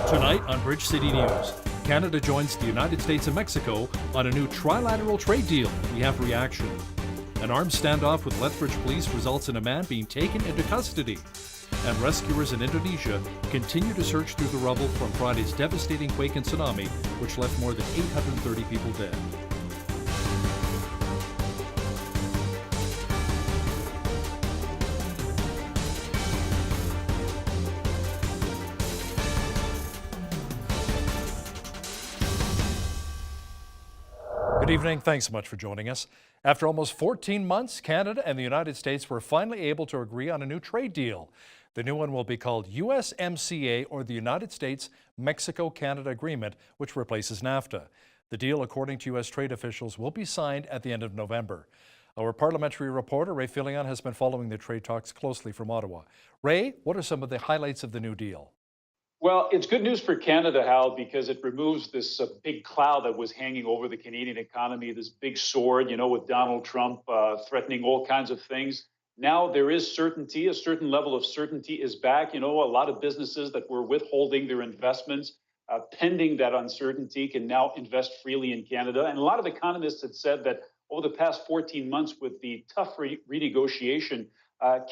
Tonight on Bridge City News, Canada joins the United States and Mexico on a new trilateral trade deal. We have reaction. An armed standoff with Lethbridge police results in a man being taken into custody. And rescuers in Indonesia continue to search through the rubble from Friday's devastating quake and tsunami, which left more than 830 people dead. Good evening. Thanks so much for joining us. After almost 14 months, Canada and the United States were finally able to agree on a new trade deal. The new one will be called USMCA, or the United States-Mexico-Canada Agreement, which replaces NAFTA. The deal, according to U.S. trade officials, will be signed at the end of November. Our parliamentary reporter, Ray Fillion, has been following the trade talks closely from Ottawa. Ray, what are some of the highlights of the new deal? Well, it's good news for Canada, Hal, because it removes this big cloud that was hanging over the Canadian economy, this big sword, with Donald Trump threatening all kinds of things. Now there is certainty, a certain level of certainty is back. A lot of businesses that were withholding their investments, pending that uncertainty, can now invest freely in Canada. And a lot of economists had said that over the past 14 months with the tough renegotiation,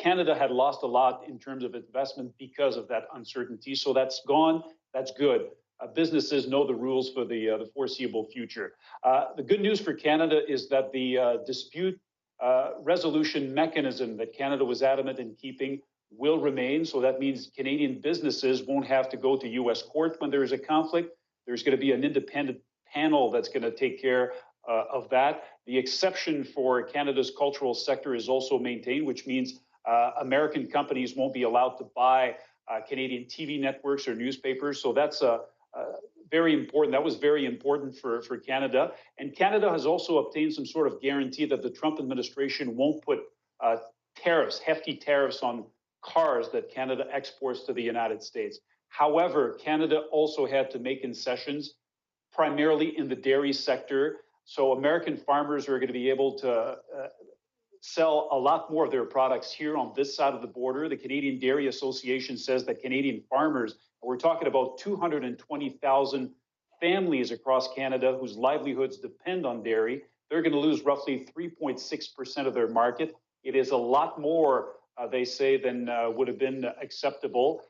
Canada had lost a lot in terms of investment because of that uncertainty. So that's gone. That's good. Businesses know the rules for the foreseeable future. The good news for Canada is that the dispute resolution mechanism that Canada was adamant in keeping will remain. So that means Canadian businesses won't have to go to U.S. court when there is a conflict. There's going to be an independent panel that's going to take care of that. The exception for Canada's cultural sector is also maintained, which means American companies won't be allowed to buy Canadian TV networks or newspapers. So that's very important. That was very important for Canada. And Canada has also obtained some sort of guarantee that the Trump administration won't put tariffs, hefty tariffs on cars that Canada exports to the United States. However, Canada also had to make concessions, primarily in the dairy sector. So American farmers are going to be able to sell a lot more of their products here on this side of the border. The Canadian Dairy Association says that Canadian farmers, we're talking about 220,000 families across Canada whose livelihoods depend on dairy, they're going to lose roughly 3.6% of their market. It is a lot more, they say, than would have been acceptable.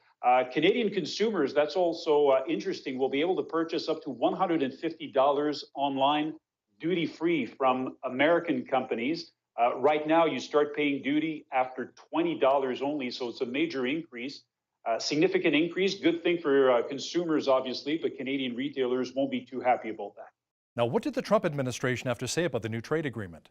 Canadian consumers, that's also interesting, will be able to purchase up to $150 online duty-free from American companies. Right now, you start paying duty after $20 only, so it's a major increase, significant increase. Good thing for consumers, obviously, but Canadian retailers won't be too happy about that. Now, what did the Trump administration have to say about the new trade agreement?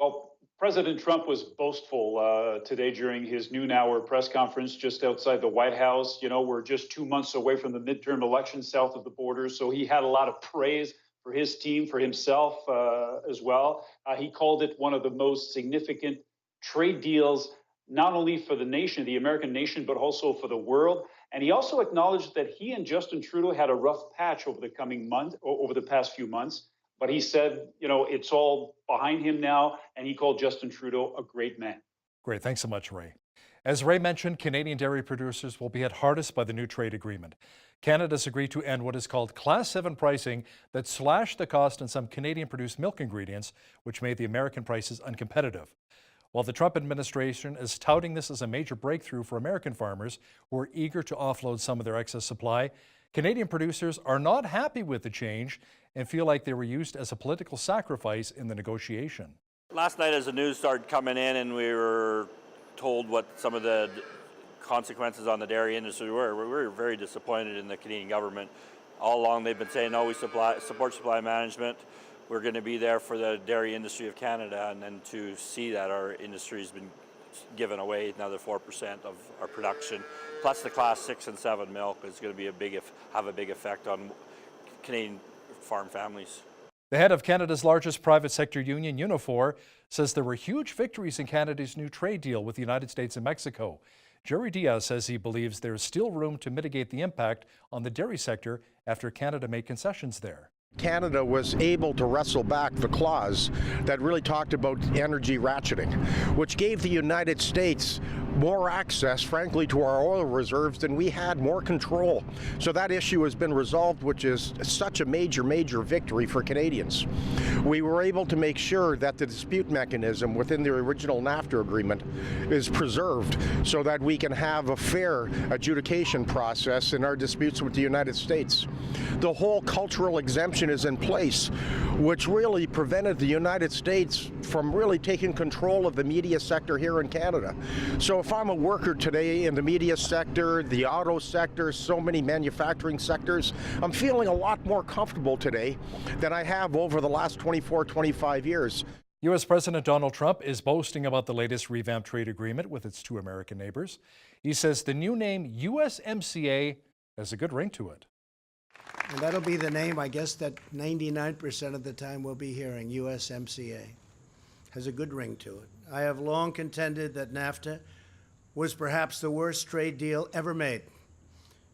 Well, President Trump was boastful today during his noon hour press conference just outside the White House. We're just 2 months away from the midterm elections south of the border, so he had a lot of praise for his team, for himself as well. He called it one of the most significant trade deals, not only for the nation, the American nation, but also for the world. And he also acknowledged that he and Justin Trudeau had a rough patch over the past few months. But he said, it's all behind him now. And he called Justin Trudeau a great man. Great. Thanks so much, Ray. As Ray mentioned, Canadian dairy producers will be hit hardest by the new trade agreement. Canada's agreed to end what is called Class 7 pricing that slashed the cost on some Canadian-produced milk ingredients, which made the American prices uncompetitive. While the Trump administration is touting this as a major breakthrough for American farmers who are eager to offload some of their excess supply, Canadian producers are not happy with the change and feel like they were used as a political sacrifice in the negotiation. Last night, as the news started coming in and we were told what some of the consequences on the dairy industry were, we were very disappointed in the Canadian government. All along they've been saying, no, we support supply management. We're going to be there for the dairy industry of Canada, and then to see that our industry has been given away another 4% of our production, plus the Class 6 and 7 milk is going to be have a big effect on Canadian farm families. The head of Canada's largest private sector union, Unifor, says there were huge victories in Canada's new trade deal with the United States and Mexico. Jerry Diaz says he believes there is still room to mitigate the impact on the dairy sector after Canada made concessions there. Canada was able to wrestle back the clause that really talked about energy ratcheting, which gave the United States more access, frankly, to our oil reserves than we had, more control. So that issue has been resolved, which is such a major, major victory for Canadians. We were able to make sure that the dispute mechanism within the original NAFTA agreement is preserved so that we can have a fair adjudication process in our disputes with the United States. The whole cultural exemption is in place, which really prevented the United States from really taking control of the media sector here in Canada. So if I'm a worker today in the media sector, the auto sector, so many manufacturing sectors, I'm feeling a lot more comfortable today than I have over the last 24, 25 years. U.S. President Donald Trump is boasting about the latest revamped trade agreement with its two American neighbors. He says the new name USMCA has a good ring to it. And that'll be the name, I guess, that 99% of the time we'll be hearing, USMCA. Has a good ring to it. I have long contended that NAFTA was perhaps the worst trade deal ever made.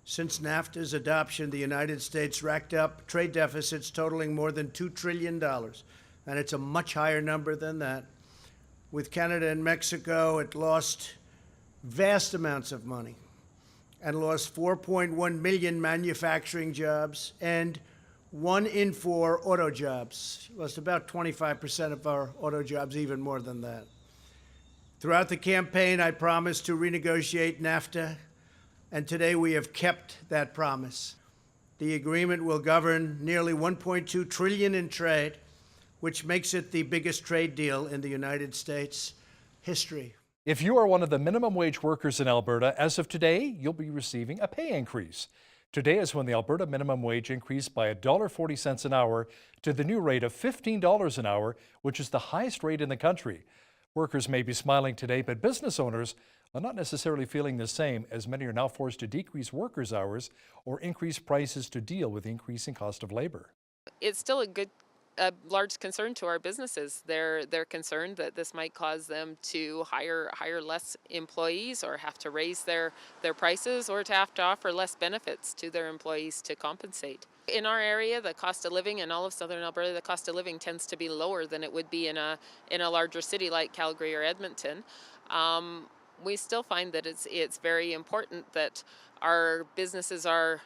Since NAFTA's adoption, the United States racked up trade deficits totaling more than $2 trillion, and it's a much higher number than that. With Canada and Mexico, it lost vast amounts of money and lost 4.1 million manufacturing jobs and 1 in 4 auto jobs. Lost about 25% of our auto jobs, even more than that. Throughout the campaign, I promised to renegotiate NAFTA, and today we have kept that promise. The agreement will govern nearly $1.2 trillion in trade, which makes it the biggest trade deal in the United States history. If you are one of the minimum wage workers in Alberta, as of today, you'll be receiving a pay increase. Today is when the Alberta minimum wage increased by $1.40 an hour to the new rate of $15 an hour, which is the highest rate in the country. Workers may be smiling today, but business owners are not necessarily feeling the same, as many are now forced to decrease workers' hours or increase prices to deal with the increasing cost of labor. It's still a large concern to our businesses. They're concerned that this might cause them to hire less employees or have to raise their prices or to have to offer less benefits to their employees to compensate. In our area, the cost of living in all of Southern Alberta, the cost of living tends to be lower than it would be in a larger city like Calgary or Edmonton. We still find that it's very important that our businesses are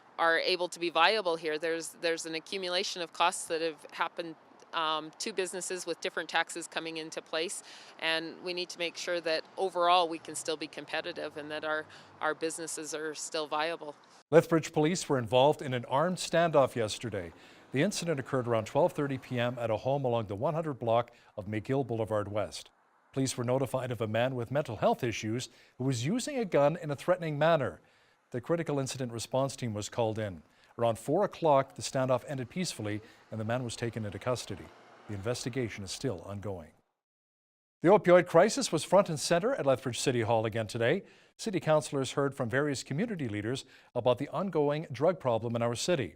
able to be viable here. There's an accumulation of costs that have happened to businesses with different taxes coming into place, and we need to make sure that overall we can still be competitive and that our businesses are still viable. Lethbridge police were involved in an armed standoff yesterday. The incident occurred around 12:30 p.m. at a home along the 100 block of McGill Boulevard West. Police were notified of a man with mental health issues who was using a gun in a threatening manner. The critical incident response team was called in. Around 4 o'clock, the standoff ended peacefully and the man was taken into custody. The investigation is still ongoing. The opioid crisis was front and center at Lethbridge City Hall again today. City councillors heard from various community leaders about the ongoing drug problem in our city.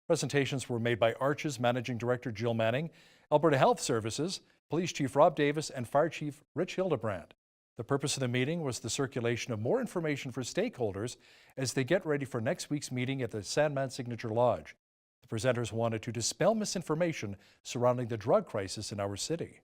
Presentations were made by Arch's Managing Director Jill Manning, Alberta Health Services, Police Chief Rob Davis, and Fire Chief Rich Hildebrand. The purpose of the meeting was the circulation of more information for stakeholders as they get ready for next week's meeting at the Sandman Signature Lodge. The presenters wanted to dispel misinformation surrounding the drug crisis in our city.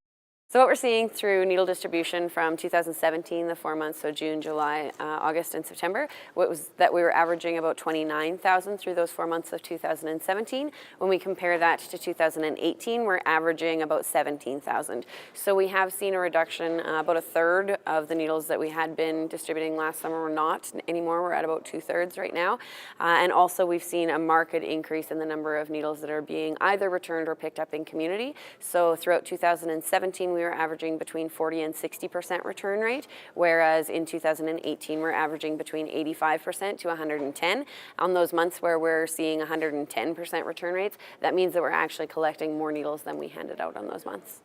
So what we're seeing through needle distribution from 2017, the 4 months, so June, July, August, and September, was that we were averaging about 29,000 through those 4 months of 2017. When we compare that to 2018, we're averaging about 17,000. So we have seen a reduction. About a third of the needles that we had been distributing last summer were not anymore. We're at about 2/3 right now. And also we've seen a marked increase in the number of needles that are being either returned or picked up in community. So throughout 2017, we were averaging between 40 and 60% return rate, whereas in 2018 we're averaging between 85% to 110. On those months where we're seeing 110% return rates, that means that we're actually collecting more needles than we handed out on those months.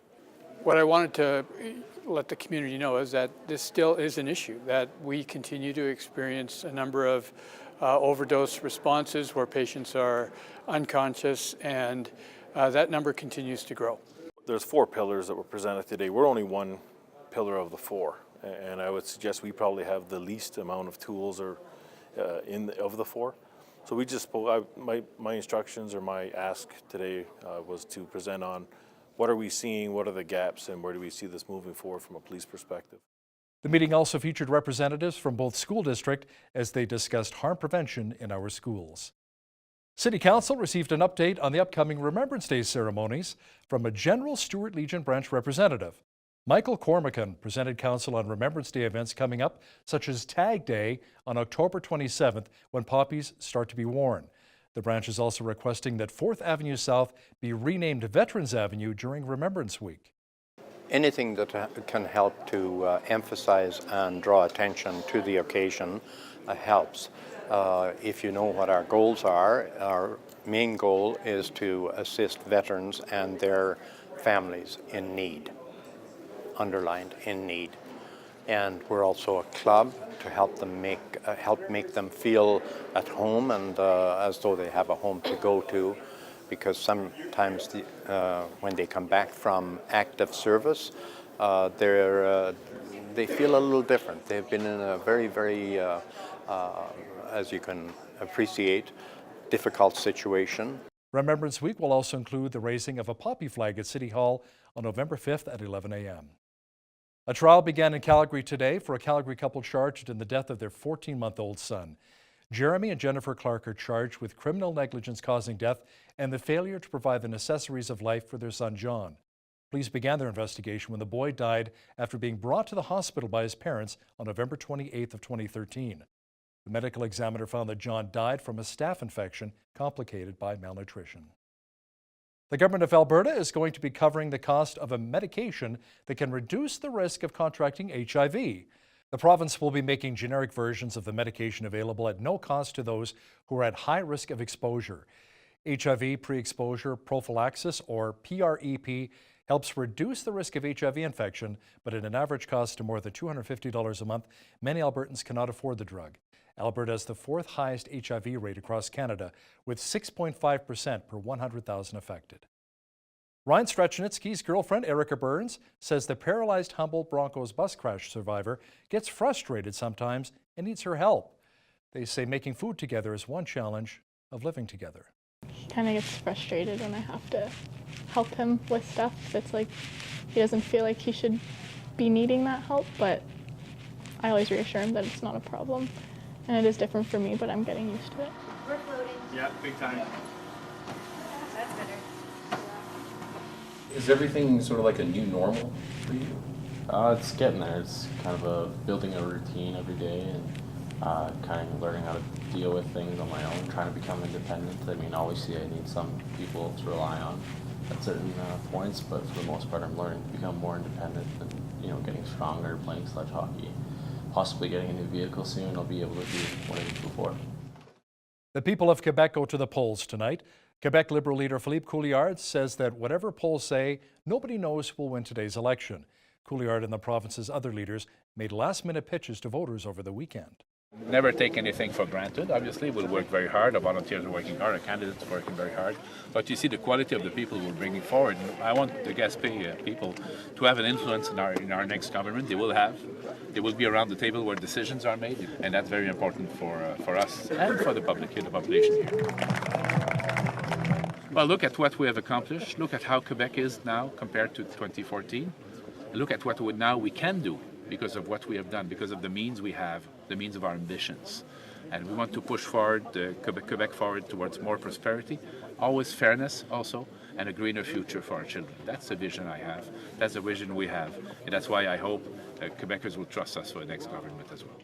What I wanted to let the community know is that this still is an issue, that we continue to experience a number of overdose responses where patients are unconscious, and that number continues to grow. There's 4 pillars that were presented today. We're only one pillar of the 4, and I would suggest we probably have the least amount of tools of the 4. So we just my instructions or my ask today was to present on what are we seeing, what are the gaps, and where do we see this moving forward from a police perspective. The meeting also featured representatives from both school district as they discussed harm prevention in our schools. City Council received an update on the upcoming Remembrance Day ceremonies from a General Stewart Legion branch representative. Michael Cormican presented Council on Remembrance Day events coming up, such as Tag Day on October 27th, when poppies start to be worn. The branch is also requesting that 4th Avenue South be renamed Veterans Avenue during Remembrance Week. Anything that can help to emphasize and draw attention to the occasion helps. If you know what our goals are, our main goal is to assist veterans and their families in need, underlined, in need. And we're also a club to help them make them feel at home and as though they have a home to go to, because sometimes when they come back from active service, they feel a little different. They've been in a very, very, as you can appreciate, difficult situation. Remembrance Week will also include the raising of a poppy flag at City Hall on November 5th at 11 a.m. A trial began in Calgary today for a Calgary couple charged in the death of their 14-month-old son. Jeremy and Jennifer Clark are charged with criminal negligence causing death and the failure to provide the necessaries of life for their son John. Police began their investigation when the boy died after being brought to the hospital by his parents on November 28th of 2013. The medical examiner found that John died from a staph infection complicated by malnutrition. The government of Alberta is going to be covering the cost of a medication that can reduce the risk of contracting HIV. The province will be making generic versions of the medication available at no cost to those who are at high risk of exposure. HIV pre-exposure prophylaxis, or PrEP, helps reduce the risk of HIV infection, but at an average cost of more than $250 a month, many Albertans cannot afford the drug. Alberta has the 4th highest HIV rate across Canada, with 6.5% per 100,000 affected. Ryan Strechnitsky's girlfriend, Erica Burns, says the paralyzed Humboldt Broncos bus crash survivor gets frustrated sometimes and needs her help. They say making food together is one challenge of living together. He kind of gets frustrated when I have to help him with stuff. It's like he doesn't feel like he should be needing that help, but I always reassure him that it's not a problem. And it is different for me, but I'm getting used to it. We're floating. Yeah, big time. That's better. Is everything sort of like a new normal for you? It's getting there. It's kind of building a routine every day and kind of learning how to deal with things on my own, trying to become independent. I mean, obviously I need some people to rely on at certain points, but for the most part I'm learning to become more independent and, getting stronger, playing sledge hockey. Possibly getting a new vehicle soon. I'll be able to do what I did before. The people of Quebec go to the polls tonight. Quebec Liberal leader Philippe Couillard says that whatever polls say, nobody knows who will win today's election. Couillard and the province's other leaders made last-minute pitches to voters over the weekend. Never take anything for granted. Obviously, we'll work very hard. Our volunteers are working hard. Our candidates are working very hard. But you see the quality of the people we're bringing forward. And I want the Gaspé people to have an influence in our next government. They will have. They will be around the table where decisions are made, and that's very important for us and for the public, the population here. Well, look at what we have accomplished. Look at how Quebec is now compared to 2014. Look at what now we can do because of what we have done, because of the means we have, the means of our ambitions. And we want to push forward Quebec forward towards more prosperity, always fairness also, and a greener future for our children. That's the vision I have. That's the vision we have. And that's why I hope Quebecers will trust us for the next government as well.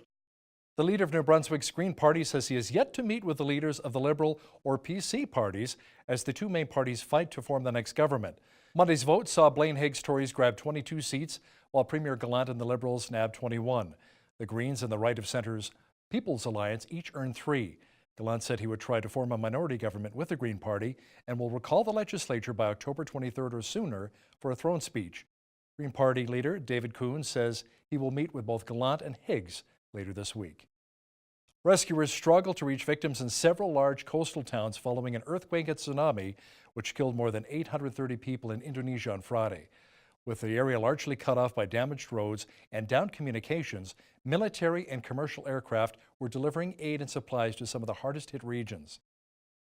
The leader of New Brunswick's Green Party says he has yet to meet with the leaders of the Liberal or PC parties as the two main parties fight to form the next government. Monday's vote saw Blaine Higgs Tories grab 22 seats, while Premier Gallant and the Liberals nabbed 21. The Greens and the Right of Centre's People's Alliance each earned 3. Gallant said he would try to form a minority government with the Green Party and will recall the legislature by October 23rd or sooner for a throne speech. Green Party leader David Coon says he will meet with both Gallant and Higgs later this week. Rescuers struggle to reach victims in several large coastal towns following an earthquake and tsunami, which killed more than 830 people in Indonesia on Friday. With the area largely cut off by damaged roads and downed communications, military and commercial aircraft were delivering aid and supplies to some of the hardest hit regions.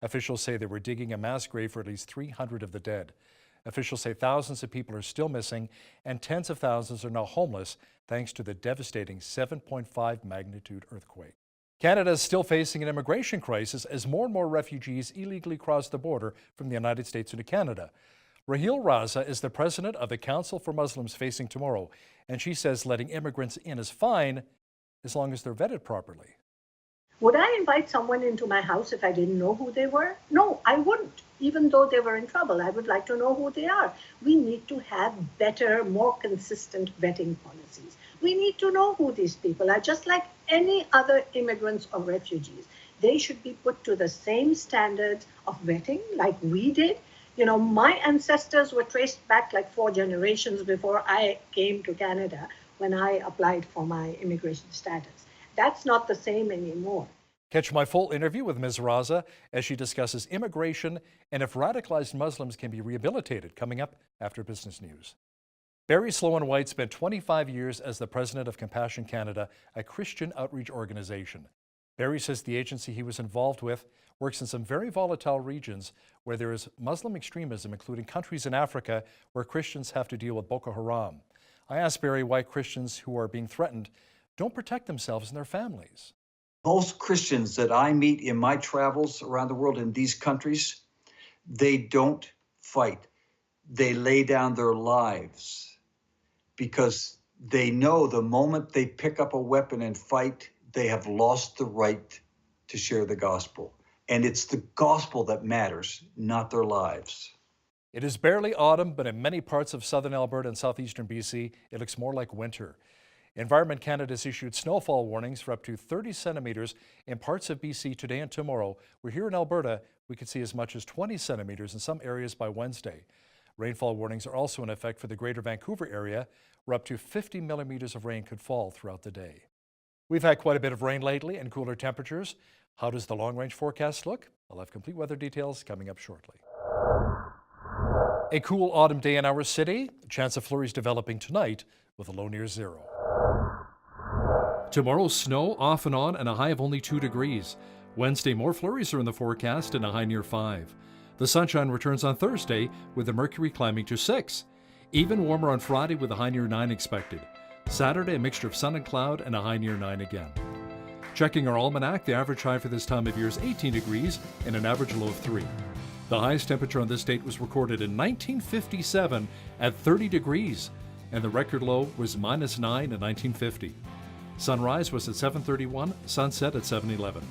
Officials say they were digging a mass grave for at least 300 of the dead. Officials say thousands of people are still missing and tens of thousands are now homeless thanks to the devastating 7.5 magnitude earthquake. Canada is still facing an immigration crisis as more and more refugees illegally cross the border from the United States into Canada. Raheel Raza is the president of the Council for Muslims Facing Tomorrow, and she says letting immigrants in is fine as long as they're vetted properly. Would I invite someone into my house if I didn't know who they were? No, I wouldn't. Even though they were in trouble, I would like to know who they are. We need to have better, more consistent vetting policies. We need to know who these people are, just like any other immigrants or refugees. They should be put to the same standards of vetting like we did. You know, my ancestors were traced back like 4 generations before I came to Canada when I applied for my immigration status. That's not the same anymore. Catch my full interview with Ms. Raza as she discusses immigration and if radicalized Muslims can be rehabilitated, coming up after Business News. Barry Sloan White spent 25 years as the president of Compassion Canada, a Christian outreach organization. Barry says the agency he was involved with works in some very volatile regions where there is Muslim extremism, including countries in Africa where Christians have to deal with Boko Haram. I asked Barry why Christians who are being threatened don't protect themselves and their families. Most Christians that I meet in my travels around the world in these countries, they don't fight. They lay down their lives because they know the moment they pick up a weapon and fight, they have lost the right to share the gospel. And it's the gospel that matters, not their lives. It is barely autumn, but in many parts of southern Alberta and southeastern BC, it looks more like winter. Environment Canada has issued snowfall warnings for up to 30 centimeters in parts of BC today and tomorrow. We're here in Alberta, we could see as much as 20 centimeters in some areas by Wednesday. Rainfall warnings are also in effect for the Greater Vancouver area, where up to 50 millimeters of rain could fall throughout the day. We've had quite a bit of rain lately and cooler temperatures. How does the long-range forecast look? I'll have complete weather details coming up shortly. A cool autumn day in our city. A chance of flurries developing tonight with a low near 0. Tomorrow, snow off and on and a high of only 2 degrees. Wednesday, more flurries are in the forecast and a high near 5. The sunshine returns on Thursday with the mercury climbing to 6. Even warmer on Friday with a high near 9 expected. Saturday, a mixture of sun and cloud and a high near 9 again. Checking our almanac, the average high for this time of year is 18 degrees and an average low of 3. The highest temperature on this date was recorded in 1957 at 30 degrees, and the record low was -9 in 1950. Sunrise was at 7:31, sunset at 7:11.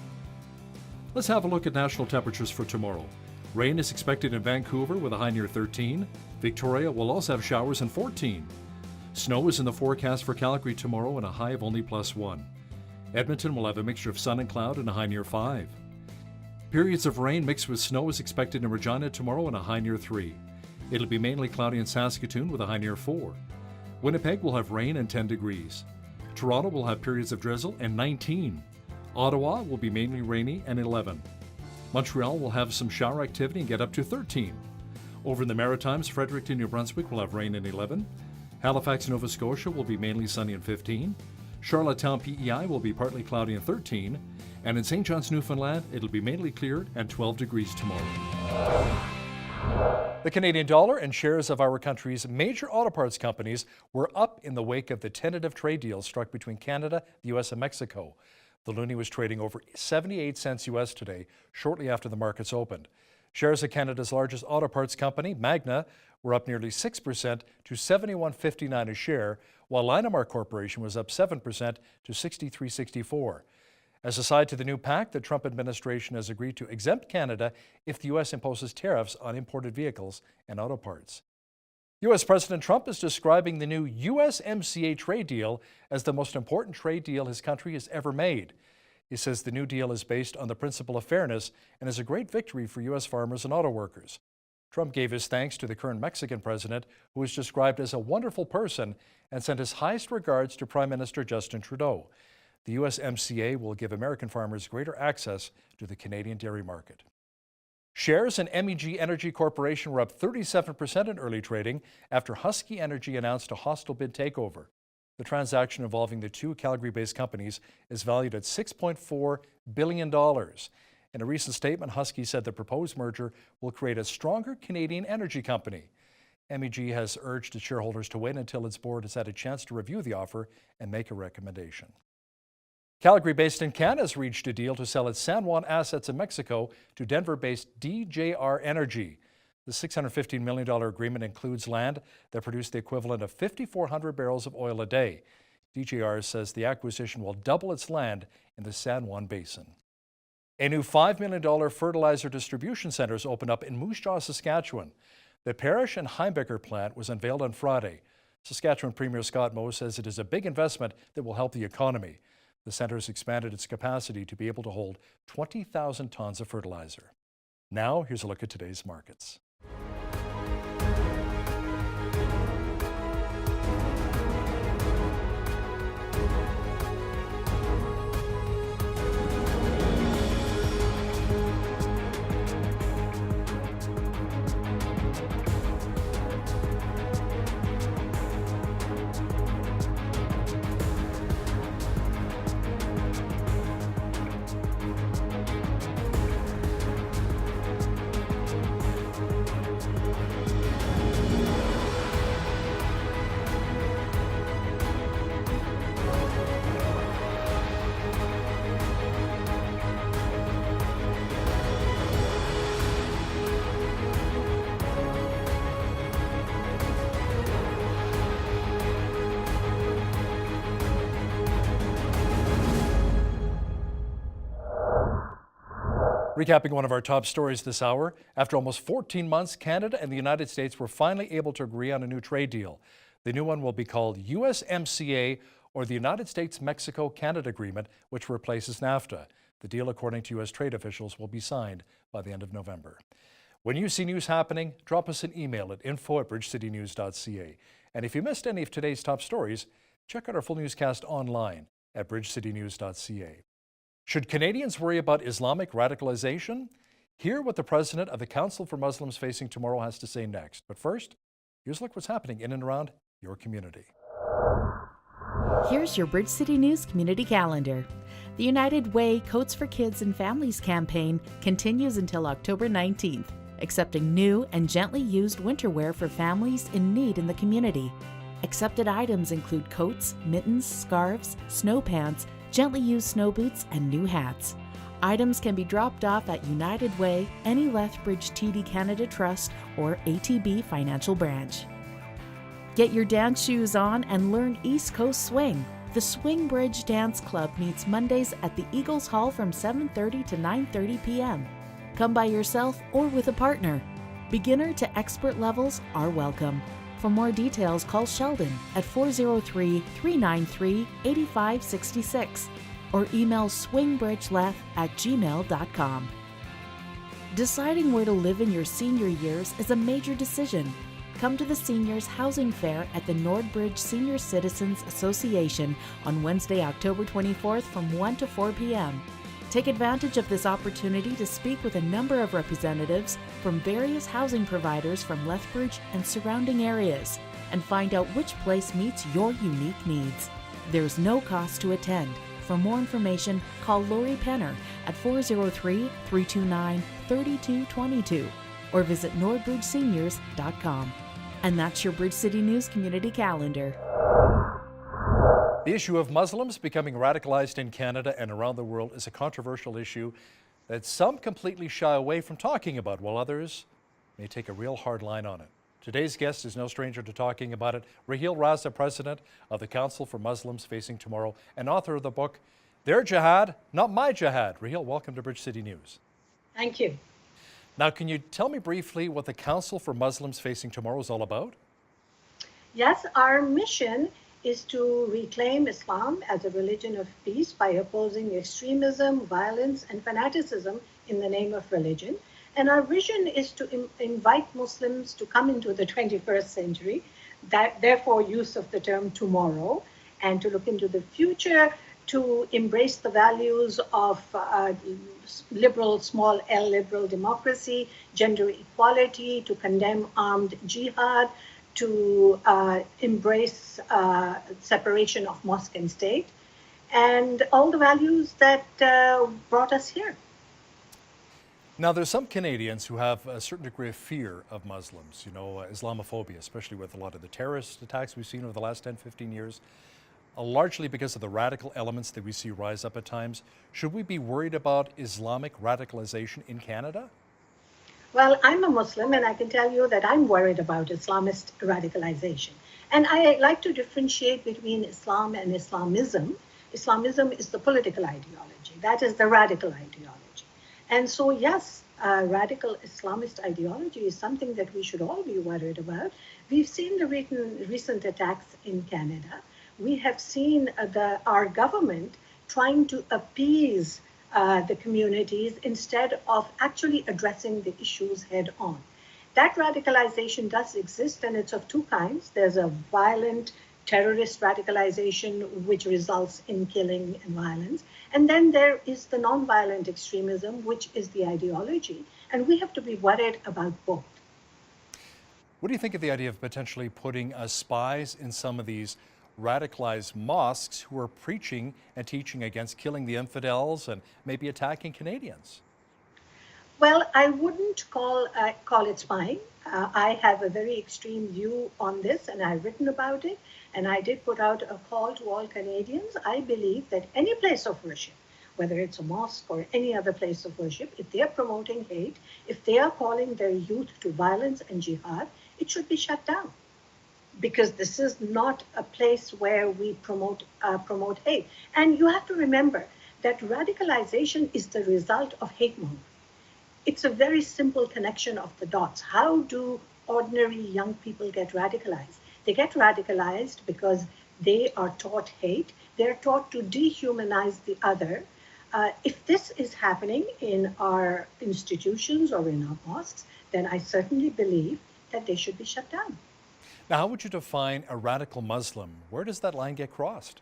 Let's have a look at national temperatures for tomorrow. Rain is expected in Vancouver with a high near 13. Victoria will also have showers in 14. Snow is in the forecast for Calgary tomorrow and a high of only +1. Edmonton will have a mixture of sun and cloud and a high near 5. Periods of rain mixed with snow is expected in Regina tomorrow and a high near 3. It'll be mainly cloudy in Saskatoon with a high near 4. Winnipeg will have rain and 10 degrees. Toronto will have periods of drizzle and 19. Ottawa will be mainly rainy and 11. Montreal will have some shower activity and get up to 13. Over in the Maritimes, Fredericton, New Brunswick will have rain and 11. Halifax, Nova Scotia will be mainly sunny and 15. Charlottetown, PEI will be partly cloudy and 13. And in St. John's, Newfoundland, it'll be mainly cleared and 12 degrees tomorrow. The Canadian dollar and shares of our country's major auto parts companies were up in the wake of the tentative trade deal struck between Canada, the U.S., and Mexico. The loonie was trading over 78 cents U.S. today, shortly after the markets opened. Shares of Canada's largest auto parts company, Magna, were up nearly 6% to $71.59 a share, while Linamar Corporation was up 7% to $63.64. As a side to the new pact, the Trump administration has agreed to exempt Canada if the U.S. imposes tariffs on imported vehicles and auto parts. U.S. President Trump is describing the new USMCA trade deal as the most important trade deal his country has ever made. He says the new deal is based on the principle of fairness and is a great victory for U.S. farmers and auto workers. Trump gave his thanks to the current Mexican president, who is described as a wonderful person, and sent his highest regards to Prime Minister Justin Trudeau. The USMCA will give American farmers greater access to the Canadian dairy market. Shares in MEG Energy Corporation were up 37% in early trading after Husky Energy announced a hostile bid takeover. The transaction involving the two Calgary-based companies is valued at $6.4 billion. In a recent statement, Husky said the proposed merger will create a stronger Canadian energy company. MEG has urged its shareholders to wait until its board has had a chance to review the offer and make a recommendation. Calgary, based in Canada, has reached a deal to sell its San Juan assets in Mexico to Denver-based DJR Energy. The $615 million agreement includes land that produced the equivalent of 5,400 barrels of oil a day. DJR says the acquisition will double its land in the San Juan Basin. A new $5 million fertilizer distribution center has opened up in Moose Jaw, Saskatchewan. The Parrish and Heimbecker plant was unveiled on Friday. Saskatchewan Premier Scott Moe says it is a big investment that will help the economy. The center has expanded its capacity to be able to hold 20,000 tons of fertilizer. Now, here's a look at today's markets. Recapping one of our top stories this hour, after almost 14 months, Canada and the United States were finally able to agree on a new trade deal. The new one will be called USMCA, or the United States-Mexico-Canada Agreement, which replaces NAFTA. The deal, according to U.S. trade officials, will be signed by the end of November. When you see news happening, drop us an email at info@bridgecitynews.ca. And if you missed any of today's top stories, check out our full newscast online at bridgecitynews.ca. Should Canadians worry about Islamic radicalization? Hear what the president of the Council for Muslims Facing Tomorrow has to say next. But first, here's a look what's happening in and around your community. Here's your Bridge City News community calendar. The United Way Coats for Kids and Families campaign continues until October 19th, accepting new and gently used winter wear for families in need in the community. Accepted items include coats, mittens, scarves, snow pants, gently used snow boots, and new hats. Items can be dropped off at United Way, any Lethbridge TD Canada Trust, or ATB Financial Branch. Get your dance shoes on and learn East Coast Swing. The Swing Bridge Dance Club meets Mondays at the Eagles Hall from 7:30 to 9:30 p.m. Come by yourself or with a partner. Beginner to expert levels are welcome. For more details, call Sheldon at 403-393-8566 or email swingbridgeleth@gmail.com. Deciding where to live in your senior years is a major decision. Come to the Seniors Housing Fair at the Nordbridge Senior Citizens Association on Wednesday, October 24th from 1 to 4 p.m. Take advantage of this opportunity to speak with a number of representatives from various housing providers from Lethbridge and surrounding areas and find out which place meets your unique needs. There's no cost to attend. For more information, call Lori Penner at 403-329-3222 or visit nordbridgeseniors.com. And that's your Bridge City News community calendar. The issue of Muslims becoming radicalized in Canada and around the world is a controversial issue that some completely shy away from talking about, while others may take a real hard line on it. Today's guest is no stranger to talking about it. Raheel Raza, president of the Council for Muslims Facing Tomorrow and author of the book, Their Jihad, Not My Jihad. Raheel, welcome to Bridge City News. Thank you. Now, can you tell me briefly what the Council for Muslims Facing Tomorrow is all about? Yes, our mission is to reclaim Islam as a religion of peace by opposing extremism, violence, and fanaticism in the name of religion. And our vision is to invite Muslims to come into the 21st century, that therefore use of the term tomorrow, and to look into the future, to embrace the values of liberal, small L liberal democracy, gender equality, to condemn armed jihad, to embrace separation of mosque and state, and all the values that brought us here. Now, there's some Canadians who have a certain degree of fear of Muslims, Islamophobia, especially with a lot of the terrorist attacks we've seen over the last 10, 15 years, largely because of the radical elements that we see rise up at times. Should we be worried about Islamic radicalization in Canada? Well, I'm a Muslim, and I can tell you that I'm worried about Islamist radicalization. And I like to differentiate between Islam and Islamism. Islamism is the political ideology, that is the radical ideology. And so, yes, radical Islamist ideology is something that we should all be worried about. We've seen the recent attacks in Canada. We have seen our government trying to appease the communities instead of actually addressing the issues head on. That radicalization does exist, and it's of two kinds. There's a violent terrorist radicalization, which results in killing and violence. And then there is the nonviolent extremism, which is the ideology. And we have to be worried about both. What do you think of the idea of potentially putting spies in some of these radicalized mosques who are preaching and teaching against killing the infidels and maybe attacking Canadians? Well, I wouldn't call it spying. I have a very extreme view on this, and I've written about it. And I did put out a call to all Canadians. I believe that any place of worship, whether it's a mosque or any other place of worship, if they are promoting hate, if they are calling their youth to violence and jihad, it should be shut down. Because this is not a place where we promote hate. And you have to remember that radicalization is the result of hate mongering. It's a very simple connection of the dots. How do ordinary young people get radicalized? They get radicalized because they are taught hate. They're taught to dehumanize the other. If this is happening in our institutions or in our mosques, then I certainly believe that they should be shut down. Now, how would you define a radical Muslim? Where does that line get crossed?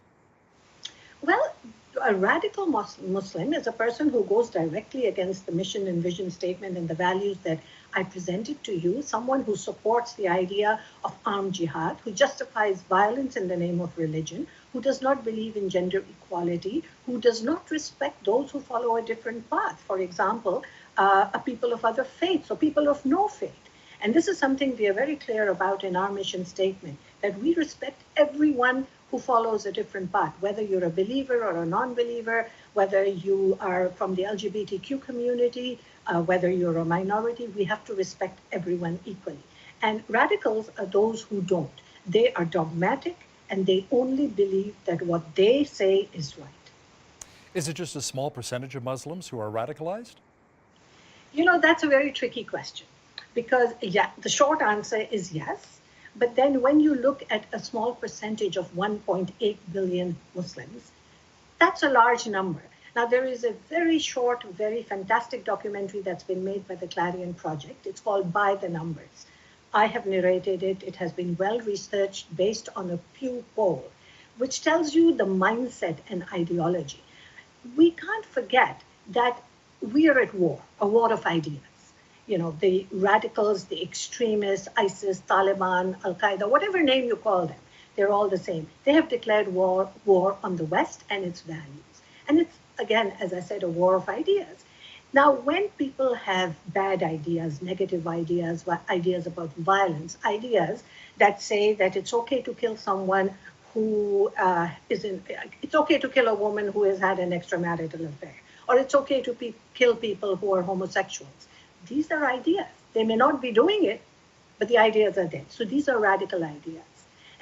Well, a radical Muslim is a person who goes directly against the mission and vision statement and the values that I presented to you, someone who supports the idea of armed jihad, who justifies violence in the name of religion, who does not believe in gender equality, who does not respect those who follow a different path. For example, a people of other faiths or people of no faith. And this is something we are very clear about in our mission statement, that we respect everyone who follows a different path, whether you're a believer or a non-believer, whether you are from the LGBTQ community, whether you're a minority, we have to respect everyone equally. And radicals are those who don't. They are dogmatic, and they only believe that what they say is right. Is it just a small percentage of Muslims who are radicalized? You know, that's a very tricky question. Because, yeah, the short answer is yes. But then when you look at a small percentage of 1.8 billion Muslims, that's a large number. Now, there is a very short, very fantastic documentary that's been made by the Clarion Project. It's called By the Numbers. I have narrated it. It has been well researched based on a Pew poll, which tells you the mindset and ideology. We can't forget that we are at war, a war of ideas. You know, the radicals, the extremists, ISIS, Taliban, Al-Qaeda, whatever name you call them, they're all the same. They have declared war on the West and its values. And it's, again, as I said, a war of ideas. Now, when people have bad ideas, negative ideas, ideas about violence, ideas that say that it's okay to kill someone who it's okay to kill a woman who has had an extramarital affair, or it's okay to kill people who are homosexuals. These are ideas. They may not be doing it, but the ideas are there. So these are radical ideas.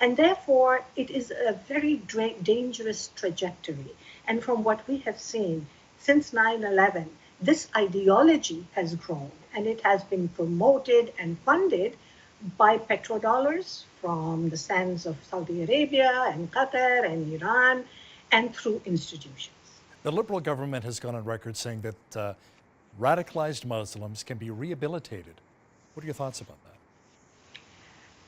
And therefore, it is a very dangerous trajectory. And from what we have seen since 9/11, this ideology has grown, and it has been promoted and funded by petrodollars from the sands of Saudi Arabia and Qatar and Iran, and through institutions. The Liberal government has gone on record saying that radicalized Muslims can be rehabilitated. What are your thoughts about that?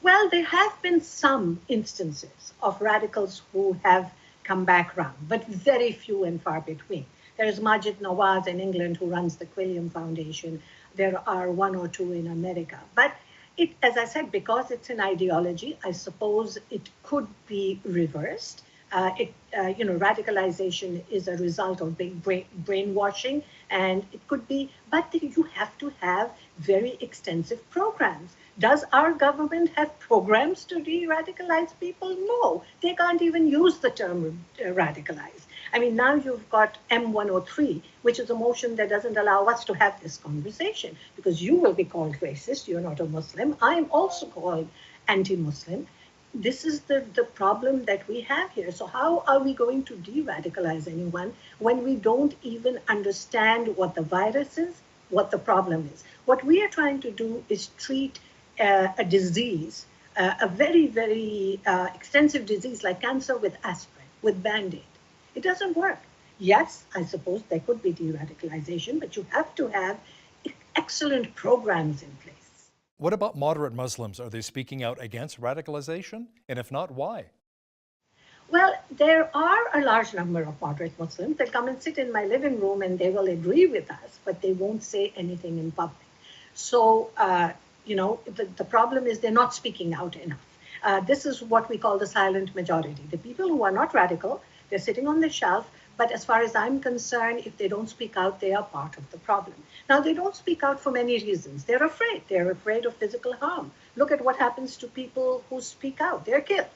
Well, there have been some instances of radicals who have come back round, but very few and far between. There's Majid Nawaz in England who runs the Quilliam Foundation. There are one or two in America. But it, as I said, because it's an ideology, I suppose it could be reversed. Radicalization is a result of big brainwashing, and it could be, but you have to have very extensive programs. Does our government have programs to de-radicalize people? No, they can't even use the term radicalize. I mean, now you've got M103, which is a motion that doesn't allow us to have this conversation because you will be called racist. You're not a Muslim. I'm also called anti-Muslim. This is the problem that we have here. So how are we going to de-radicalize anyone when we don't even understand what the virus is, what the problem is? What we are trying to do is treat a disease, a very, very extensive disease like cancer with aspirin, with Band-Aid. It doesn't work. Yes, I suppose there could be de-radicalization, but you have to have excellent programs in place. What about moderate Muslims? Are they speaking out against radicalization? And if not, why? Well, there are a large number of moderate Muslims that come and sit in my living room and they will agree with us, but they won't say anything in public. So, the problem is they're not speaking out enough. This is what we call the silent majority. The people who are not radical, they're sitting on the shelf, but as far as I'm concerned, if they don't speak out, they are part of the problem. Now, they don't speak out for many reasons. They're afraid. They're afraid of physical harm. Look at what happens to people who speak out. They're killed.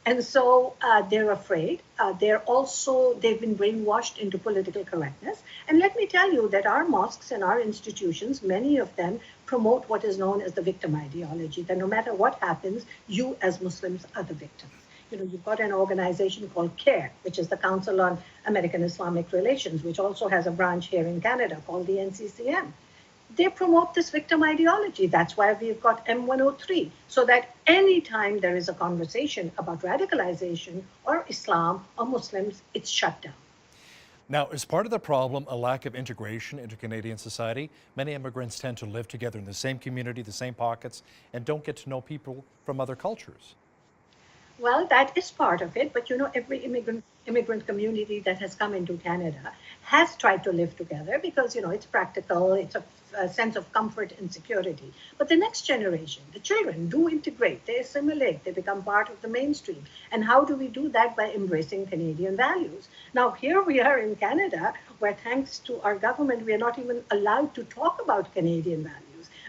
And so they're afraid. They've been brainwashed into political correctness. And let me tell you that our mosques and our institutions, many of them promote what is known as the victim ideology, that no matter what happens, you as Muslims are the victims. You've got an organization called CARE, which is the Council on American Islamic Relations, which also has a branch here in Canada called the NCCM. They promote this victim ideology. That's why we've got M103, so that anytime there is a conversation about radicalization or Islam or Muslims, it's shut down. Now, is part of the problem a lack of integration into Canadian society? Many immigrants tend to live together in the same community, the same pockets, and don't get to know people from other cultures. Well, that is part of it, but every immigrant community that has come into Canada has tried to live together because, it's practical, it's a sense of comfort and security. But the next generation, the children, do integrate, they assimilate, they become part of the mainstream. And how do we do that? By embracing Canadian values. Now, here we are in Canada, where thanks to our government, we are not even allowed to talk about Canadian values.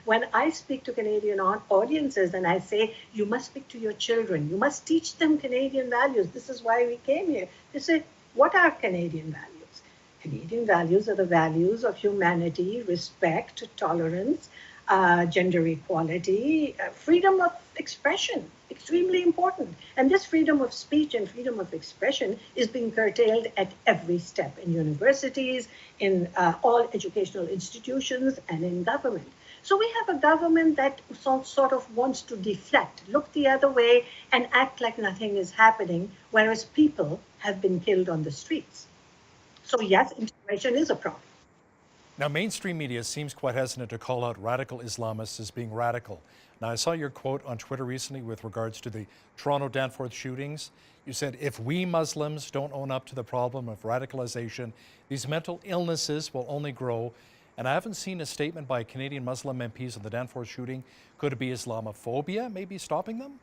When I speak to Canadian audiences and I say, you must speak to your children, you must teach them Canadian values. This is why we came here. They say, what are Canadian values? Canadian values are the values of humanity, respect, tolerance, gender equality, freedom of expression, extremely important. And this freedom of speech and freedom of expression is being curtailed at every step in universities, in all educational institutions, and in government. So we have a government that sort of wants to deflect, look the other way, and act like nothing is happening, whereas people have been killed on the streets. So yes, integration is a problem. Now, mainstream media seems quite hesitant to call out radical Islamists as being radical. Now, I saw your quote on Twitter recently with regards to the Toronto Danforth shootings. You said, if we Muslims don't own up to the problem of radicalization, these mental illnesses will only grow. And I haven't seen a statement by Canadian Muslim MPs on the Danforth shooting. Could it be Islamophobia maybe stopping them?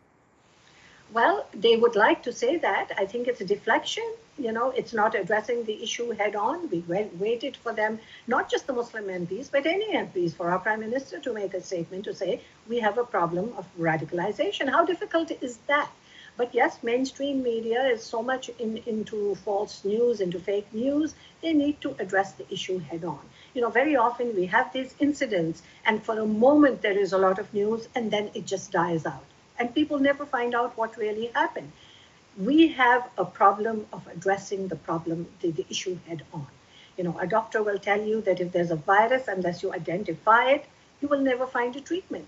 Well, they would like to say that. I think it's a deflection. It's not addressing the issue head on. We waited for them, not just the Muslim MPs, but any MPs, for our Prime Minister to make a statement to say, we have a problem of radicalization. How difficult is that? But yes, mainstream media is so much into false news, into fake news. They need to address the issue head on. Very often we have these incidents, and for a moment there is a lot of news, and then it just dies out. And people never find out what really happened. We have a problem of addressing the problem, the issue head on. A doctor will tell you that if there's a virus, unless you identify it, you will never find a treatment.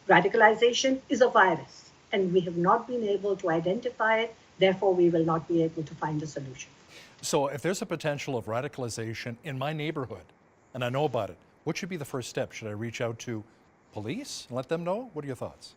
Radicalization is a virus, and we have not been able to identify it. Therefore, we will not be able to find a solution. So if there's a potential of radicalization in my neighborhood, and I know about it, what should be the first step? Should I reach out to police and let them know? What are your thoughts?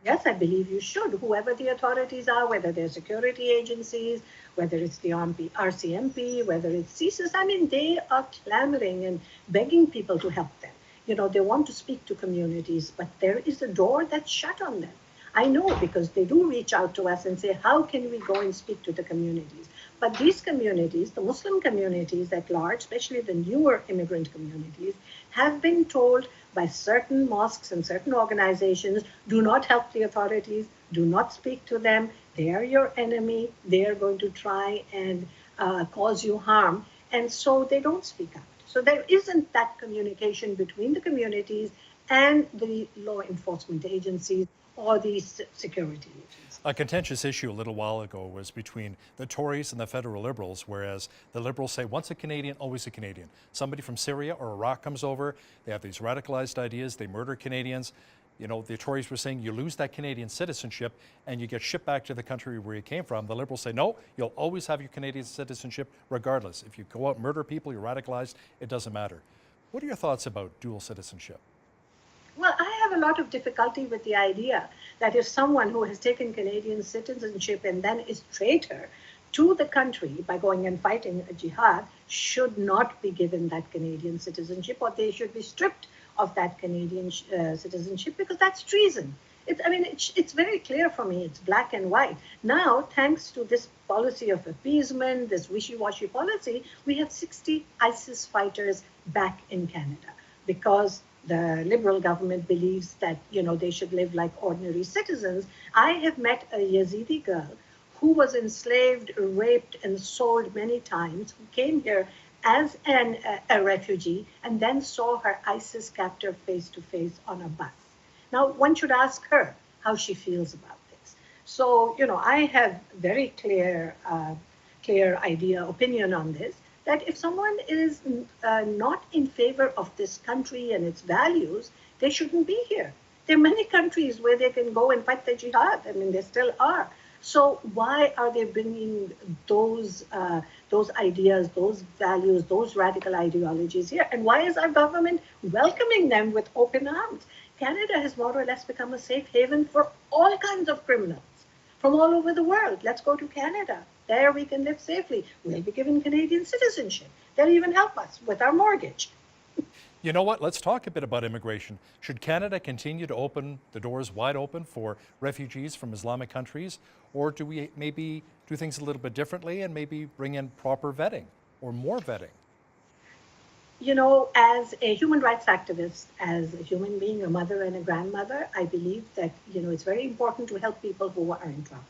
Yes, I believe you should. Whoever the authorities are, whether they're security agencies, whether it's the RCMP, whether it's CSIS, they are clamoring and begging people to help them. They want to speak to communities, but there is a door that's shut on them. I know because they do reach out to us and say, how can we go and speak to the communities? But these communities, the Muslim communities at large, especially the newer immigrant communities, have been told by certain mosques and certain organizations, do not help the authorities, do not speak to them, they are your enemy, they are going to try and cause you harm. And so they don't speak out. So there isn't that communication between the communities and the law enforcement agencies or the security agencies. A contentious issue a little while ago was between the Tories and the federal Liberals, whereas the Liberals say once a Canadian, always a Canadian. Somebody from Syria or Iraq comes over, they have these radicalized ideas, they murder Canadians. You know, the Tories were saying you lose that Canadian citizenship and you get shipped back to the country where you came from. The Liberals say, no, you'll always have your Canadian citizenship regardless. If you go out and murder people, you're radicalized, it doesn't matter. What are your thoughts about dual citizenship? Well, I have a lot of difficulty with the idea that if someone who has taken Canadian citizenship and then is traitor to the country by going and fighting a jihad should not be given that Canadian citizenship, or they should be stripped of that Canadian citizenship, because that's treason. It's very clear for me. It's black and white. Now, thanks to this policy of appeasement, this wishy-washy policy, we have 60 ISIS fighters back in Canada because the Liberal government believes that, they should live like ordinary citizens. I have met a Yazidi girl who was enslaved, raped, and sold many times, who came here as a refugee and then saw her ISIS captor face to face on a bus. Now, one should ask her how she feels about this. So, I have very clear opinion on this, that if someone is not in favor of this country and its values, they shouldn't be here. There are many countries where they can go and fight the jihad. There still are. So why are they bringing those ideas, those values, those radical ideologies here? And why is our government welcoming them with open arms? Canada has more or less become a safe haven for all kinds of criminals from all over the world. Let's go to Canada. There we can live safely. We'll be given Canadian citizenship. They'll even help us with our mortgage. You know what? Let's talk a bit about immigration. Should Canada continue to open the doors wide open for refugees from Islamic countries? Or do we maybe do things a little bit differently and maybe bring in proper vetting or more vetting? As a human rights activist, as a human being, a mother and a grandmother, I believe that, it's very important to help people who are in trouble.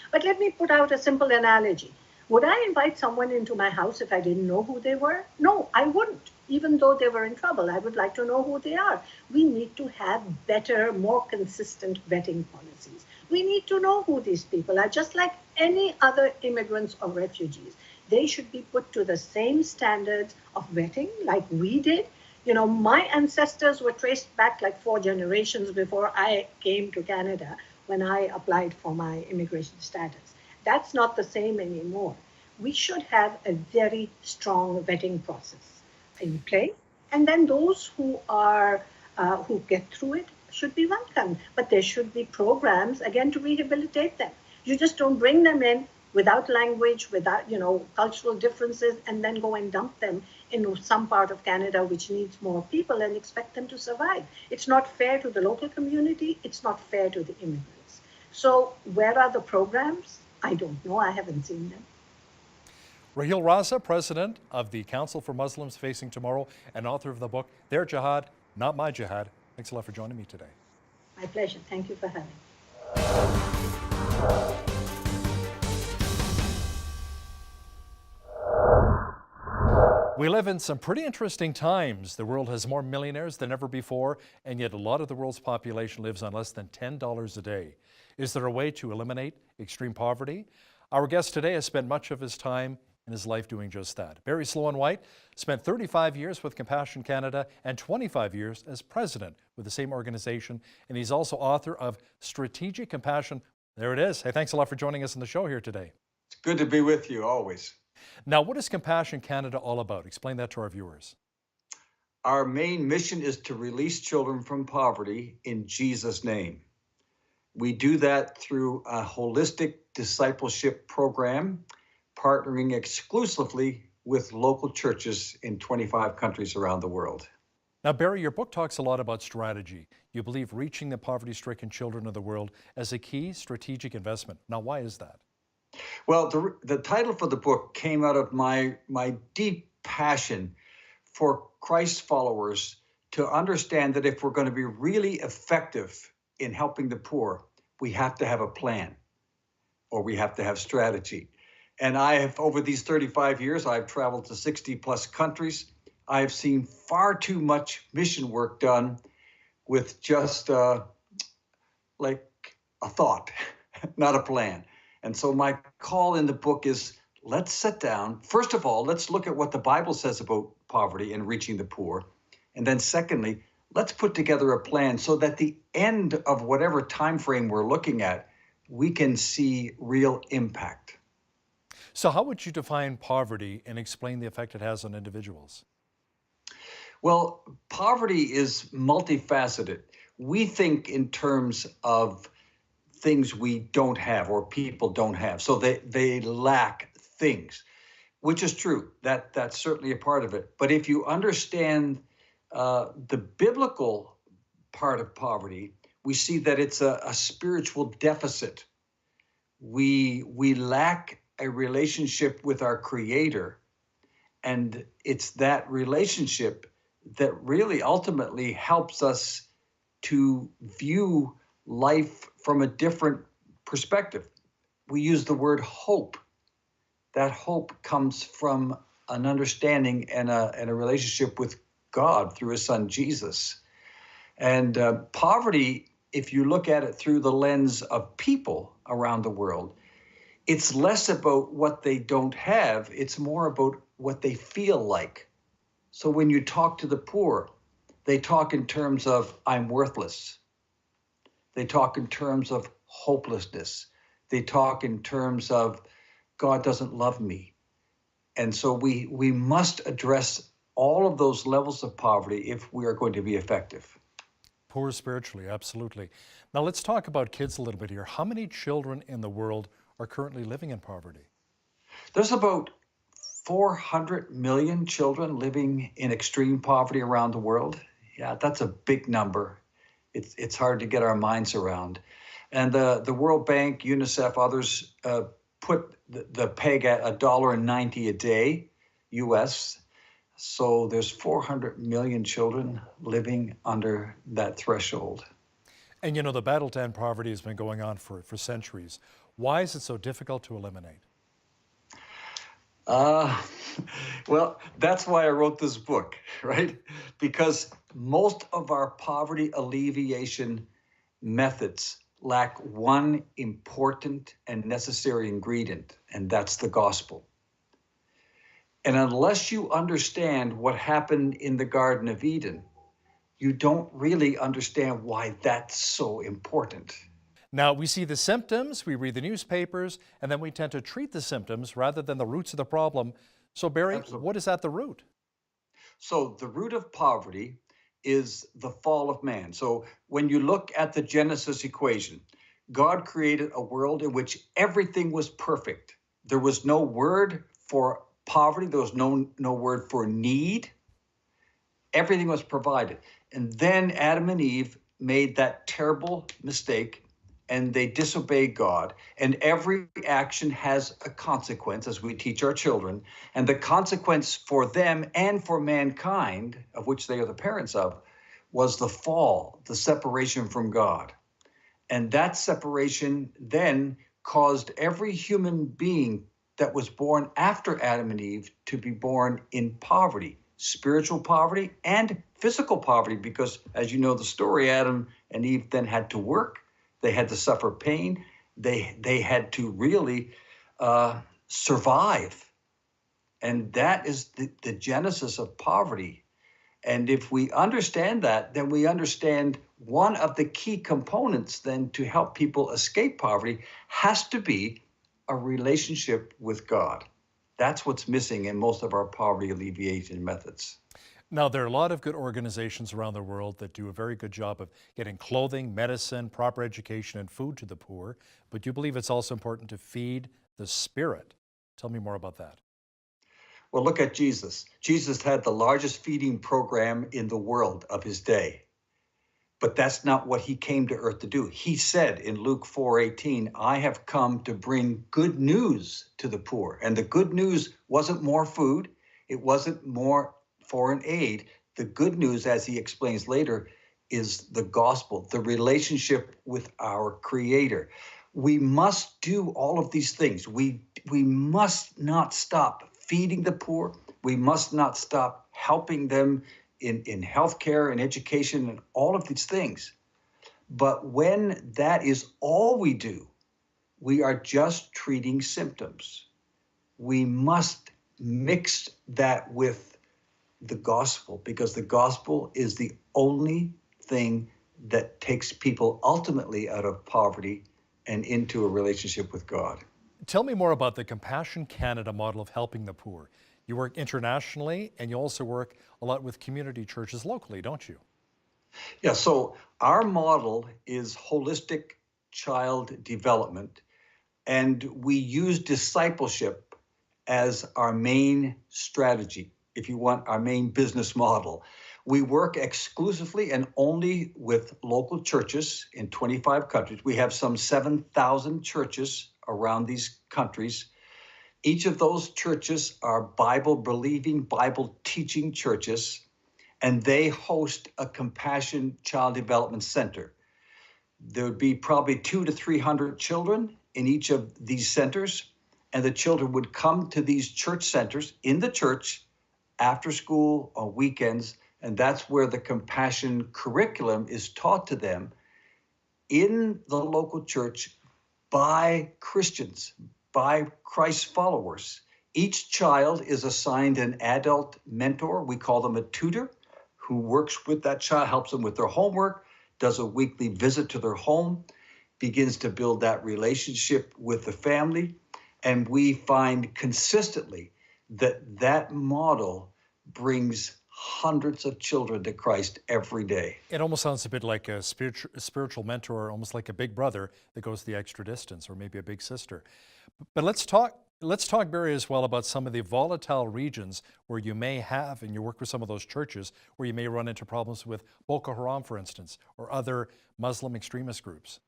But let me put out a simple analogy. Would I invite someone into my house if I didn't know who they were? No, I wouldn't. Even though they were in trouble, I would like to know who they are. We need to have better, more consistent vetting policies. We need to know who these people are, just like any other immigrants or refugees. They should be put to the same standards of vetting like we did. My ancestors were traced back like 4 generations before I came to Canada when I applied for my immigration status. That's not the same anymore. We should have a very strong vetting process in place, and then those who get through it should be welcomed. But there should be programs, again, to rehabilitate them. You just don't bring them in without language, without cultural differences, and then go and dump them in some part of Canada which needs more people and expect them to survive. It's not fair to the local community. It's not fair to the immigrants. So where are the programs? I don't know. I haven't seen them. Raheel Raza, president of the Council for Muslims Facing Tomorrow and author of the book, Their Jihad, Not My Jihad. Thanks a lot for joining me today. My pleasure. Thank you for having me. We live in some pretty interesting times. The world has more millionaires than ever before, and yet a lot of the world's population lives on less than $10 a day. Is there a way to eliminate extreme poverty? Our guest today has spent much of his time in his life doing just that. Barry Sloan-White spent 35 years with Compassion Canada and 25 years as president with the same organization, and he's also author of Strategic Compassion. There it is. Hey, thanks a lot for joining us on the show here today. It's good to be with you, always. Now, what is Compassion Canada all about? Explain that to our viewers. Our main mission is to release children from poverty in Jesus' name. We do that through a holistic discipleship program, partnering exclusively with local churches in 25 countries around the world. Now, Barry, your book talks a lot about strategy. You believe reaching the poverty-stricken children of the world as a key strategic investment. Now, why is that? Well, the title for the book came out of my deep passion for Christ followers to understand that if we're going to be really effective in helping the poor, we have to have a plan, or we have to have strategy. And I have, over these 35 years, I've traveled to 60 plus countries. I've seen far too much mission work done with just like a thought, not a plan. And so my call in the book is, let's sit down. First of all, let's look at what the Bible says about poverty and reaching the poor. And then secondly, let's put together a plan so that the end of whatever time frame we're looking at, we can see real impact. So how would you define poverty and explain the effect it has on individuals? Well, poverty is multifaceted. We think in terms of things we don't have or people don't have. So they lack things, which is true. That's certainly a part of it. But if you understand the biblical part of poverty, we see that it's a spiritual deficit. We lack a relationship with our Creator, and it's that relationship that really ultimately helps us to view life from a different perspective. We use the word hope. That hope comes from an understanding and a relationship with God through His Son Jesus. And poverty, if you look at it through the lens of people around the world, it's less about what they don't have, it's more about what they feel like. So when you talk to the poor, they talk in terms of, I'm worthless. They talk in terms of hopelessness. They talk in terms of, God doesn't love me. And so we must address all of those levels of poverty if we are going to be effective. Poor spiritually, absolutely. Now let's talk about kids a little bit here. How many children in the world are currently living in poverty? There's about 400 million children living in extreme poverty around the world. Yeah, that's a big number. It's hard to get our minds around. And the World Bank, UNICEF, others put the peg at $1.90 a day, US. So there's 400 million children living under that threshold. And you know, the battle to end poverty has been going on for centuries. Why is it so difficult to eliminate? Well, that's why I wrote this book, right? Because most of our poverty alleviation methods lack one important and necessary ingredient, and that's the gospel. And unless you understand what happened in the Garden of Eden, you don't really understand why that's so important. Now, we see the symptoms, we read the newspapers, and then we tend to treat the symptoms rather than the roots of the problem. So, Barry, Absolutely. what is at the root? So the root of poverty is the fall of man. So when you look at the Genesis equation, God created a world in which everything was perfect. There was no word for poverty. There was no word for need. Everything was provided. And then Adam and Eve made that terrible mistake, and they disobeyed God. And every action has a consequence, as we teach our children. And the consequence for them and for mankind, of which they are the parents of, was the fall, the separation from God. And that separation then caused every human being that was born after Adam and Eve to be born in poverty, spiritual poverty and physical poverty, because as you know the story, Adam and Eve then had to work. They had to suffer pain. They had to really survive. And that is the genesis of poverty. And if we understand that, then we understand one of the key components then to help people escape poverty has to be a relationship with God. That's what's missing in most of our poverty alleviation methods. Now, there are a lot of good organizations around the world that do a very good job of getting clothing, medicine, proper education, and food to the poor, but you believe it's also important to feed the spirit. Tell me more about that. Well, look at Jesus. Jesus had the largest feeding program in the world of his day. But that's not what he came to earth to do. He said in Luke 4:18, I have come to bring good news to the poor. And the good news wasn't more food. It wasn't more foreign aid. The good news, as he explains later, is the gospel, the relationship with our Creator. We must do all of these things. We must not stop feeding the poor. We must not stop helping them in healthcare and education and all of these things. But when that is all we do, we are just treating symptoms. We must mix that with the gospel, because the gospel is the only thing that takes people ultimately out of poverty and into a relationship with God. Tell me more about the Compassion Canada model of helping the poor. You work internationally, and you also work a lot with community churches locally, don't you? Yeah, so our model is holistic child development, and we use discipleship as our main strategy, if you want, our main business model. We work exclusively and only with local churches in 25 countries. We have some 7,000 churches around these countries. Each of those churches are Bible-believing, Bible-teaching churches, and they host a Compassion Child Development Center. There would be probably 200 to 300 children in each of these centers, and the children would come to these church centers in the church after school on weekends, and that's where the Compassion curriculum is taught to them in the local church by Christians, by Christ followers. Each child is assigned an adult mentor, we call them a tutor, who works with that child, helps them with their homework, does a weekly visit to their home, begins to build that relationship with the family. And we find consistently that that model brings hundreds of children to Christ every day. It almost sounds a bit like a spiritual mentor, almost like a big brother that goes the extra distance, or maybe a big sister. But let's talk, Barry, as well about some of the volatile regions where you may have, and you work with some of those churches, where you may run into problems with Boko Haram, for instance, or other Muslim extremist groups.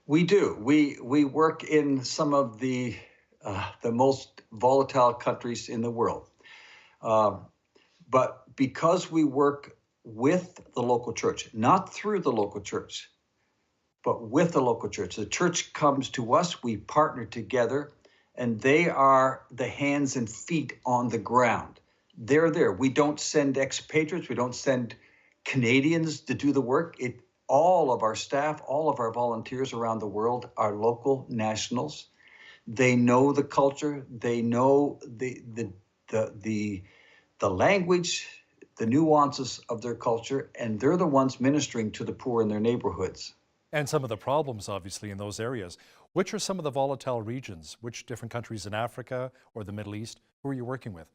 We do. We work in some of the most volatile countries in the world. But because we work with the local church, not through the local church, but with the local church. The church comes to us, we partner together, and they are the hands and feet on the ground. They're there. We don't send expatriates, we don't send Canadians to do the work. All of our staff, all of our volunteers around the world are local nationals. They know the culture, they know the language, the nuances of their culture, and they're the ones ministering to the poor in their neighborhoods. And some of the problems, obviously, in those areas. Which are some of the volatile regions? Which different countries in Africa or the Middle East? Who are you working with?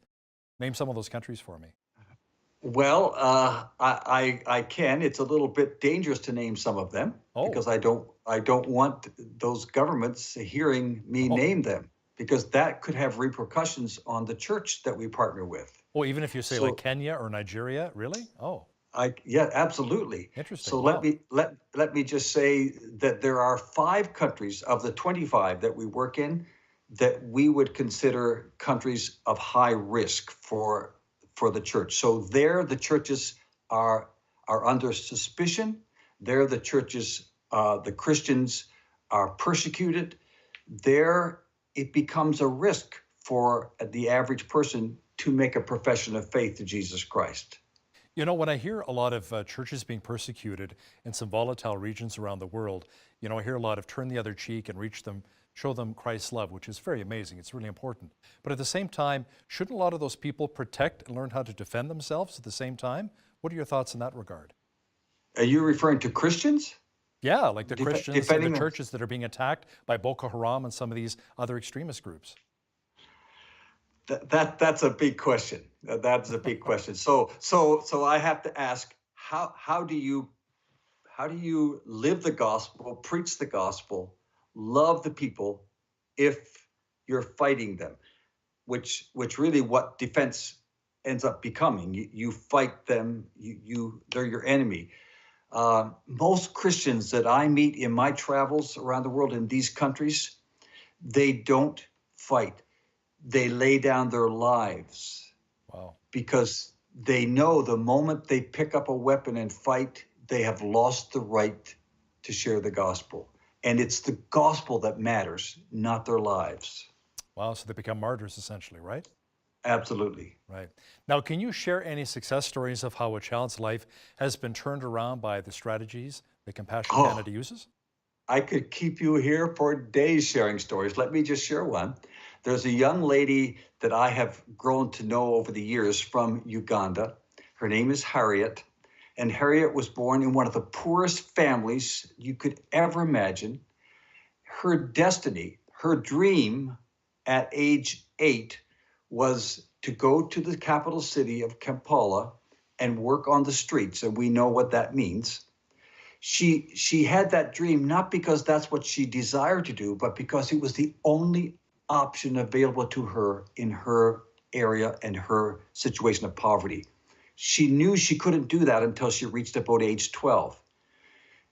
Name some of those countries for me. Well, I can. It's a little bit dangerous to name some of them because I don't want those governments hearing me name them, because that could have repercussions on the church that we partner with. Oh, even if you say like Kenya or Nigeria, really? Oh. Yeah, absolutely. Interesting. So Wow. let me just say that there are 5 countries of the 25 that we work in that we would consider countries of high risk for the church. So there, the churches are under suspicion. There, the churches, the Christians are persecuted. There, it becomes a risk for the average person to make a profession of faith to Jesus Christ. You know, when I hear a lot of churches being persecuted in some volatile regions around the world, you know, I hear a lot of turn the other cheek and reach them, show them Christ's love, which is very amazing. It's really important. But at the same time, shouldn't a lot of those people protect and learn how to defend themselves at the same time? What are your thoughts in that regard? Are you referring to Christians? Yeah, like the Christians and the them. churches that are being attacked by Boko Haram and some of these other extremist groups. That's a big question. That's a big question. So I have to ask, how do you live the gospel, preach the gospel, love the people if you're fighting them? which really what defense ends up becoming. You fight them, they're your enemy. Most Christians that I meet in my travels around the world in these countries, they don't fight. They lay down their lives. Wow. Because they know the moment they pick up a weapon and fight, they have lost the right to share the gospel. And it's the gospel that matters, not their lives. Wow, so they become martyrs essentially, right? Absolutely. Right. Now, can you share any success stories of how a child's life has been turned around by the strategies that Compassion Canada uses? I could keep you here for days sharing stories. Let me just share one. There's a young lady that I have grown to know over the years from Uganda. Her name is Harriet. And Harriet was born in one of the poorest families you could ever imagine. Her destiny, her dream at age 8 was to go to the capital city of Kampala and work on the streets. And we know what that means. She had that dream not because that's what she desired to do, but because it was the only option available to her in her area and her situation of poverty. She knew she couldn't do that until she reached about age 12.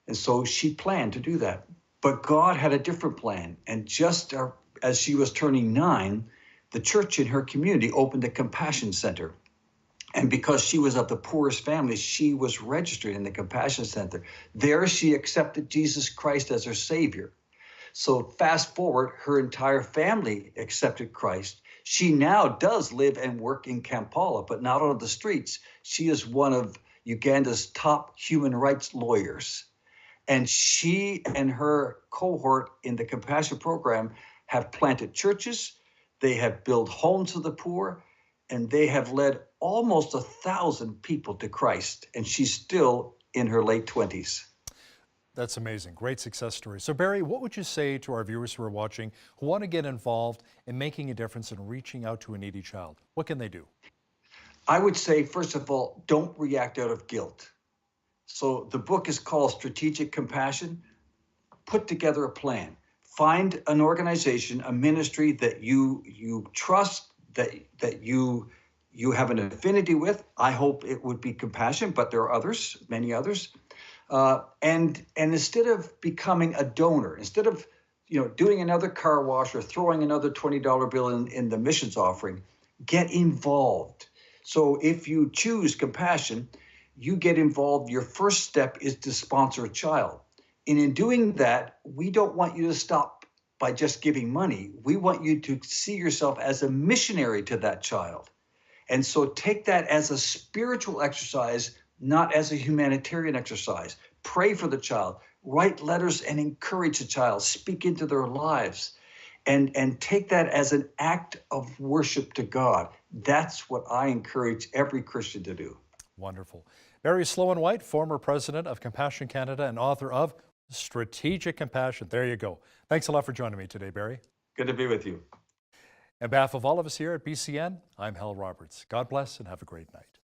And so she planned to do that. But God had a different plan. And just as she was turning 9, the church in her community opened a compassion center. And because she was of the poorest family, she was registered in the Compassion Center. There she accepted Jesus Christ as her Savior. So fast forward, her entire family accepted Christ. She now does live and work in Kampala, but not on the streets. She is one of Uganda's top human rights lawyers. And she and her cohort in the Compassion Program have planted churches, they have built homes for the poor, and they have led almost 1,000 people to Christ, and she's still in her late 20s. That's amazing. Great success story. So Barry, what would you say to our viewers who are watching who want to get involved in making a difference and reaching out to a needy child? What can they do? I would say, first of all, don't react out of guilt. So the book is called Strategic Compassion. Put together a plan. Find an organization, a ministry that you trust, that you have an affinity with. I hope it would be Compassion, but there are others, many others. And instead of becoming a donor, instead of doing another car wash or throwing another $20 bill in the missions offering, get involved. So if you choose Compassion, you get involved. Your first step is to sponsor a child. And in doing that, we don't want you to stop by just giving money. We want you to see yourself as a missionary to that child. And so take that as a spiritual exercise, not as a humanitarian exercise. Pray for the child, write letters and encourage the child, speak into their lives, and take that as an act of worship to God. That's what I encourage every Christian to do. Wonderful. Barry Sloan-White, former president of Compassion Canada and author of Strategic Compassion. There you go. Thanks a lot for joining me today, Barry. Good to be with you. On behalf of all of us here at BCN, I'm Hal Roberts. God bless and have a great night.